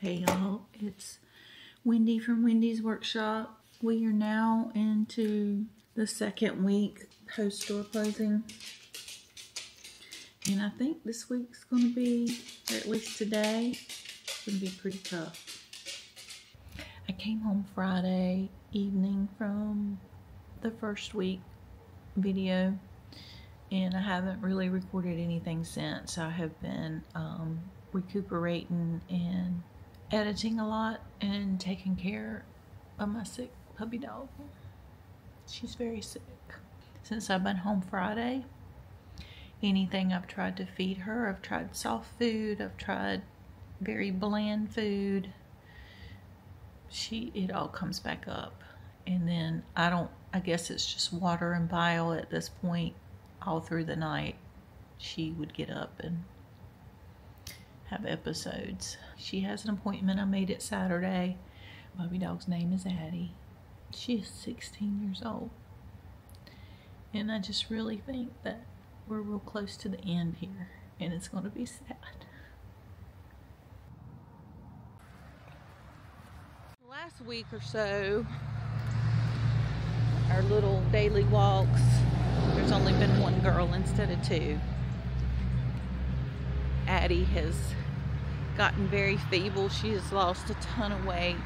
Hey y'all, it's Wendy from Wendy's Workshop. We are now into the second week post-store closing. And I think this week's going to be, or at least today, it's going to be pretty tough. I came home Friday evening from the first week video, and I haven't really recorded anything since. I have been recuperating and editing a lot and taking care of my sick puppy dog. She's very sick. Since I've been home Friday, anything I've tried to feed her, I've tried soft food, I've tried very bland food, it all comes back up. And then I guess it's just water and bile at this point. All through the night she would get up and have episodes. She has an appointment. I made it Saturday. Puppy dog's name is Addie. She is 16 years old. And I just really think that we're real close to the end here, and it's going to be sad. Last week or so, our little daily walks, there's only been one girl instead of two. Addie has gotten very feeble. She has lost a ton of weight.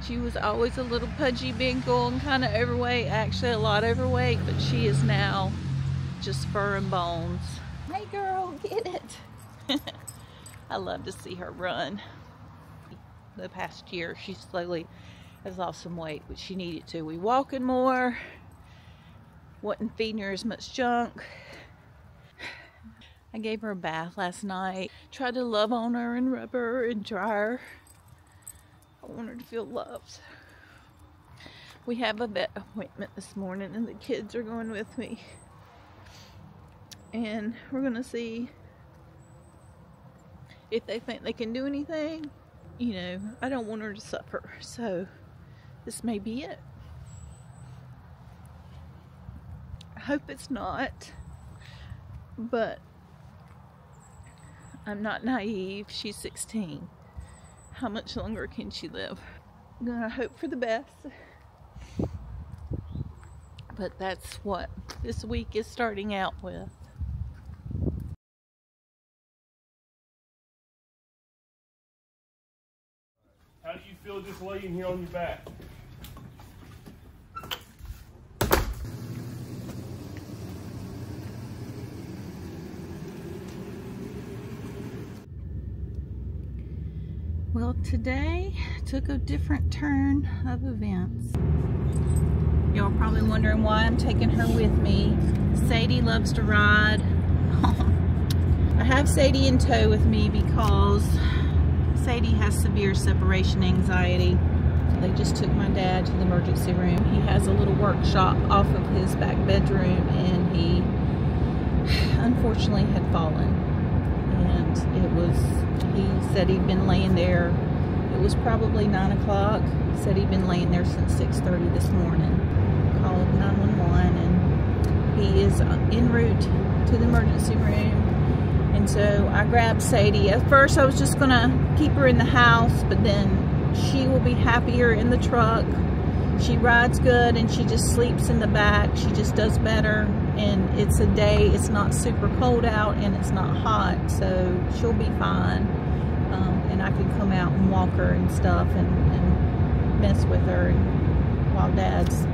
She was always a little pudgy binkle and kind of overweight, actually a lot overweight, but she is now just fur and bones. Hey girl, get it. I love to see her run. The past year she slowly has lost some weight, but she needed to. We walking more, wasn't feeding her as much junk. I gave her a bath last night. Tried to love on her and rub her and dry her. I want her to feel loved. We have a vet appointment this morning and the kids are going with me. And we're gonna see if they think they can do anything. You know, I don't want her to suffer, so this may be it. I hope it's not, but I'm not naive. She's 16. How much longer can she live? I'm gonna hope for the best. But that's what this week is starting out with. How do you feel just laying here on your back? Well, today took a different turn of events. Y'all are probably wondering why I'm taking her with me. Sadie loves to ride. I have Sadie in tow with me because Sadie has severe separation anxiety. They just took my dad to the emergency room. He has a little workshop off of his back bedroom, and he unfortunately had fallen. And he said he'd been laying there. It was probably 9 o'clock. He said he'd been laying there since 6:30 this morning. Called 911, and he is en route to the emergency room. And so I grabbed Sadie. At first I was just gonna keep her in the house, but then she will be happier in the truck. She rides good and she just sleeps in the back. She just does better. And it's a day, it's not super cold out and it's not hot, so she'll be fine. And I can come out and walk her and stuff and mess with her while Dad's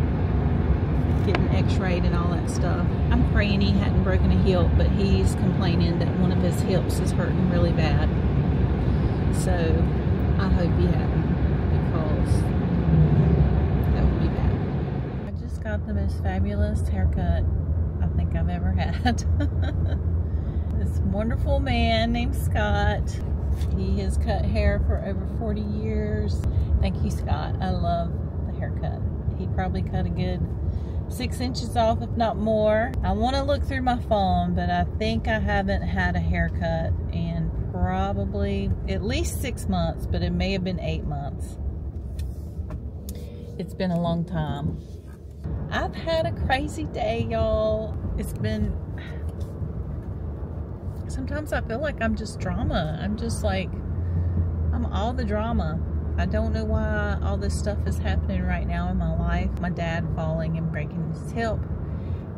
getting x-rayed and all that stuff. I'm praying he hadn't broken a hip, but he's complaining that one of his hips is hurting really bad. So I hope he hadn't, because that would be bad. I just got the most fabulous haircut I think I've ever had. This wonderful man named Scott. He has cut hair for over 40 years. Thank you, Scott. I love the haircut. He probably cut a good 6 inches off, if not more. I want to look through my phone, but I think I haven't had a haircut in probably at least 6 months, but it may have been 8 months. It's been a long time. I've had a crazy day, y'all. It's been... Sometimes I feel like I'm just drama. I'm just like, all the drama. I don't know why all this stuff is happening right now in my life. My dad falling and breaking his hip.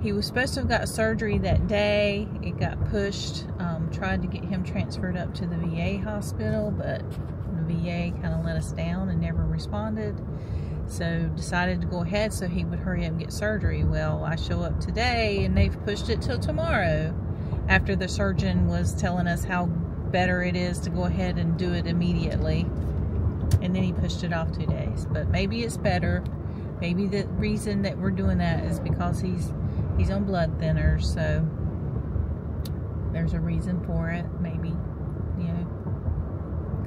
He was supposed to have got surgery that day. It got pushed. Tried to get him transferred up to the VA hospital, but the VA kind of let us down and never responded. So decided to go ahead so he would hurry up and get surgery. Well, I show up today and they've pushed it till tomorrow, after the surgeon was telling us how better it is to go ahead and do it immediately. And then he pushed it off 2 days. But maybe it's better. Maybe the reason that we're doing that is because he's on blood thinners, so there's a reason for it. Maybe, you know,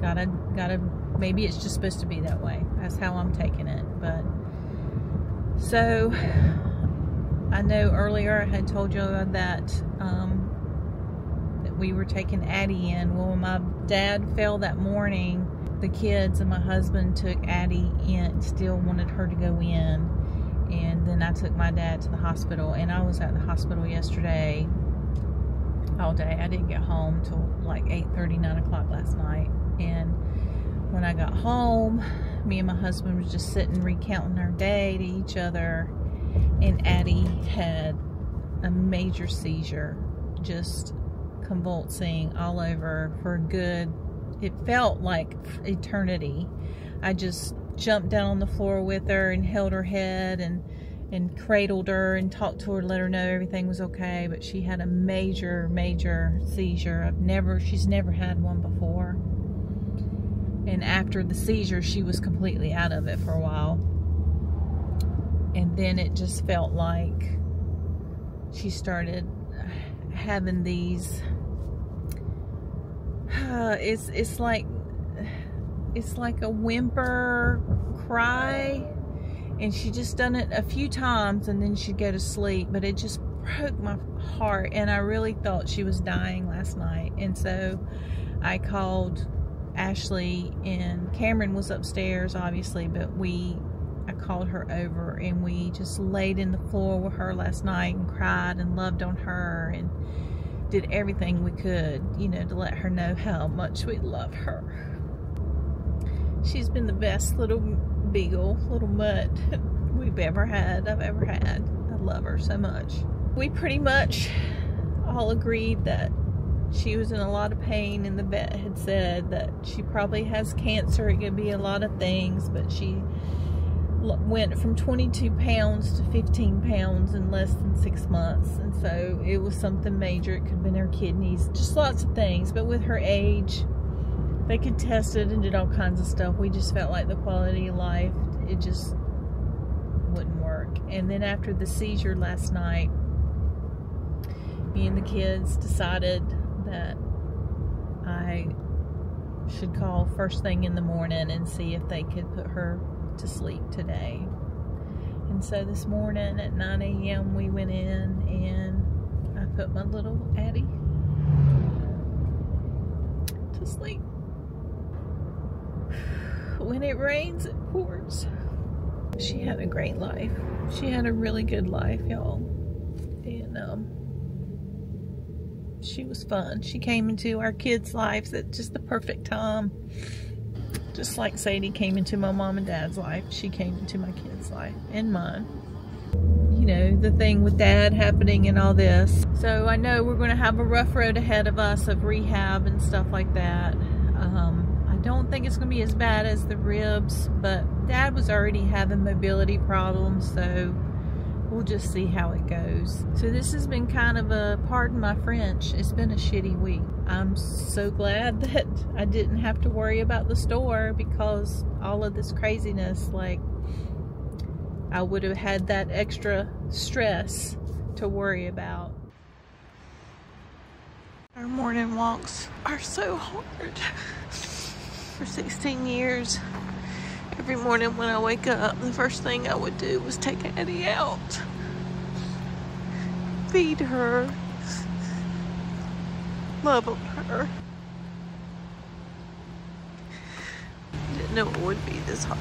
gotta, maybe it's just supposed to be that way. That's how I'm taking it. But, so, I know earlier I had told you that we were taking Addie in. Well, my dad fell that morning. The kids and my husband took Addie in, still wanted her to go in. And then I took my dad to the hospital, and I was at the hospital yesterday all day. I didn't get home till like 8:30, 9 o'clock last night. And when I got home, me and my husband was just sitting recounting our day to each other, and Addie had a major seizure, just convulsing all over for a good, it felt like eternity. I just jumped down on the floor with her and held her head and cradled her and talked to her, let her know everything was okay. But she had a major seizure. She's never had one before. And after the seizure, she was completely out of it for a while. And then it just felt like she started having these, it's like a whimper cry, and she just done it a few times and then she'd go to sleep. But it just broke my heart, and I really thought she was dying last night. And so I called Ashley, and Cameron was upstairs obviously, but I called her over, and we just laid in the floor with her last night and cried and loved on her and did everything we could, you know, to let her know how much we love her. She's been the best little beagle, little mutt I've ever had. I love her so much. We pretty much all agreed that she was in a lot of pain, and the vet had said that she probably has cancer. It could be a lot of things, but she went from 22 pounds to 15 pounds in less than 6 months. And so it was something major. It could have been her kidneys, just lots of things. But with her age, they could test it and did all kinds of stuff. We just felt like the quality of life, it just wouldn't work. And then after the seizure last night, me and the kids decided that I should call first thing in the morning and see if they could put her to sleep today. And so this morning at 9 a.m. we went in and I put my little Addie to sleep. When it rains, it pours. She had a great life. She had a really good life, y'all. And she was fun. She came into our kids' lives at just the perfect time. Just like Sadie came into my mom and dad's life, she came into my kids' life and mine. You know, the thing with Dad happening and all this. So I know we're going to have a rough road ahead of us of rehab and stuff like that. I don't think it's going to be as bad as the ribs, but Dad was already having mobility problems, so we'll just see how it goes. So this has been kind of a, pardon my French, it's been a shitty week. I'm so glad that I didn't have to worry about the store, because all of this craziness, like, I would have had that extra stress to worry about. Our morning walks are so hard. For 16 years, every morning when I wake up, the first thing I would do was take Addie out, feed her, love on her. I didn't know it would be this hard.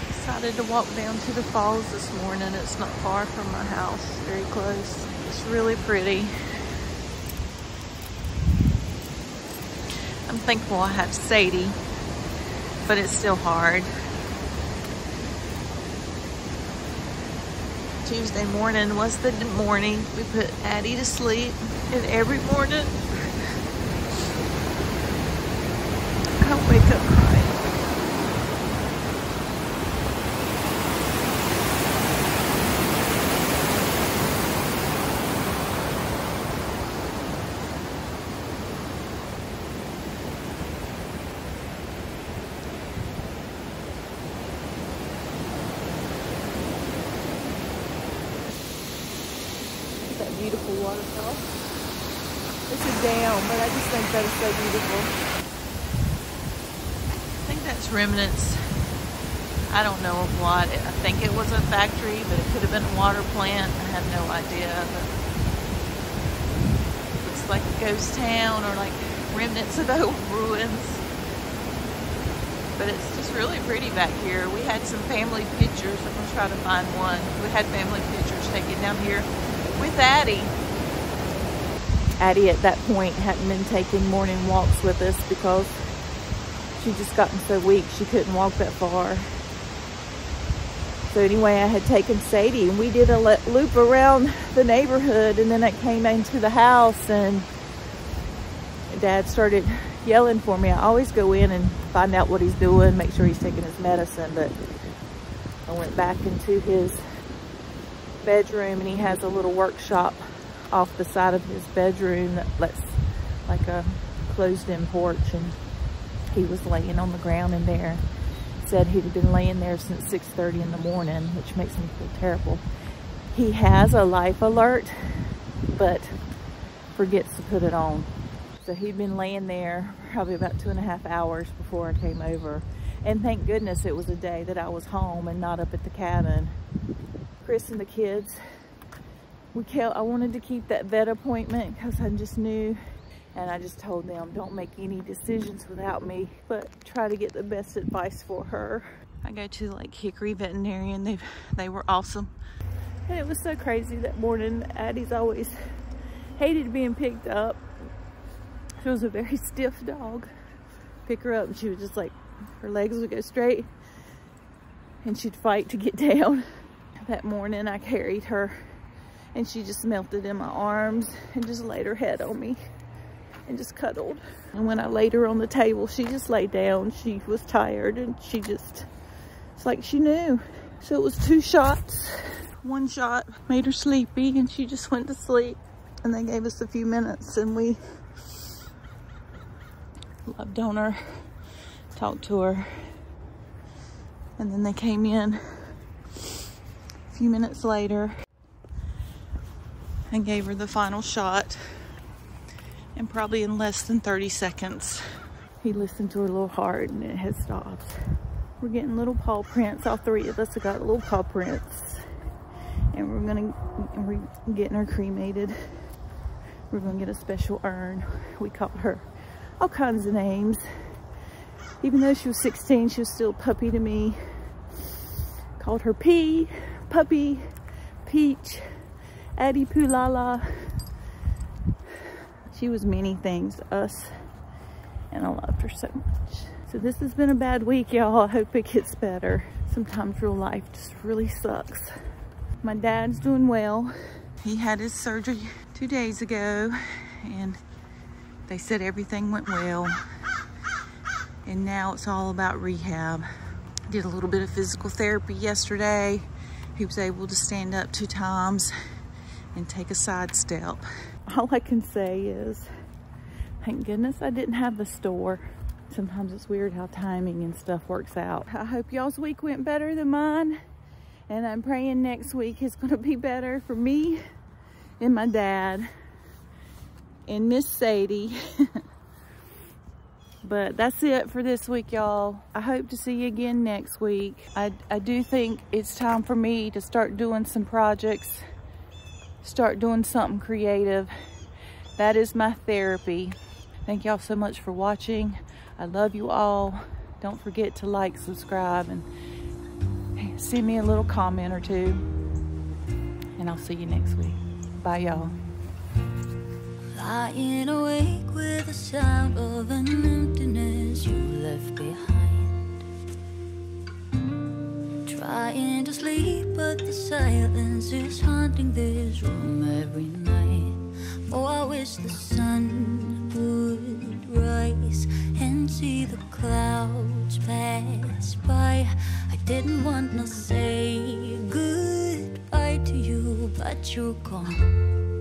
Decided to walk down to the falls this morning. It's not far from my house, very close. It's really pretty. I'm thankful I have Sadie, but it's still hard. Tuesday morning was the morning we put Addie to sleep, and every morning I wake up crying. That beautiful waterfall. It's a dam, but I just think that is so beautiful. I think that's remnants. I don't know of what. I think it was a factory, but it could have been a water plant. I have no idea. But looks like a ghost town or like remnants of old ruins. But it's just really pretty back here. We had some family pictures. I'm gonna try to find one. We had family pictures taken down here with Addie. Addie at that point hadn't been taking morning walks with us because she'd just gotten so weak she couldn't walk that far. So anyway, I had taken Sadie and we did a loop around the neighborhood, and then I came into the house and Dad started yelling for me. I always go in and find out what he's doing, make sure he's taking his medicine, but I went back into his bedroom and he has a little workshop off the side of his bedroom that's like a closed-in porch, and he was laying on the ground in there. Said he'd been laying there since 6:30 in the morning, which makes me feel terrible. He has a life alert but forgets to put it on. So he'd been laying there probably about 2.5 hours before I came over, and thank goodness it was a day that I was home and not up at the cabin. Chris and the kids, I wanted to keep that vet appointment because I just knew, and I just told them, don't make any decisions without me, but try to get the best advice for her. I go to like Hickory Veterinarian. They were awesome. And it was so crazy that morning. Addie's always hated being picked up. She was a very stiff dog. Pick her up and she would just like, her legs would go straight and she'd fight to get down. That morning I carried her and she just melted in my arms and just laid her head on me and just cuddled. And when I laid her on the table, she just laid down. She was tired and it's like she knew. So it was 2 shots. 1 shot made her sleepy and she just went to sleep. And they gave us a few minutes and we loved on her, talked to her. And then they came in a few minutes later and gave her the final shot, and probably in less than 30 seconds he listened to her little heart and it had stopped. We're getting little paw prints. All 3 of us have got little paw prints, and we're getting her cremated. We're gonna get a special urn. We called her all kinds of names. Even though she was 16, she was still a puppy to me. Called her P, Puppy, Peach, Addie Poolala. She was many things to us, and I loved her so much. So this has been a bad week, y'all. I hope it gets better. Sometimes real life just really sucks. My dad's doing well. He had his surgery 2 days ago, and they said everything went well. And now it's all about rehab. Did a little bit of physical therapy yesterday. He was able to stand up 2 times and take a side step. All I can say is, thank goodness I didn't have the store. Sometimes it's weird how timing and stuff works out. I hope y'all's week went better than mine. And I'm praying next week is gonna be better for me and my dad and Miss Sadie. But that's it for this week, y'all. I hope to see you again next week. I do think it's time for me to start doing some projects, start doing something creative. That is my therapy. Thank y'all so much for watching. I love you all. Don't forget to like, subscribe, and send me a little comment or 2. And I'll see you next week. Bye, y'all. Lying awake with the sound of an empty sleep, but the silence is haunting this room every night. Oh, I wish the sun would rise and see the clouds pass by. I didn't want to say goodbye to you, but you're gone.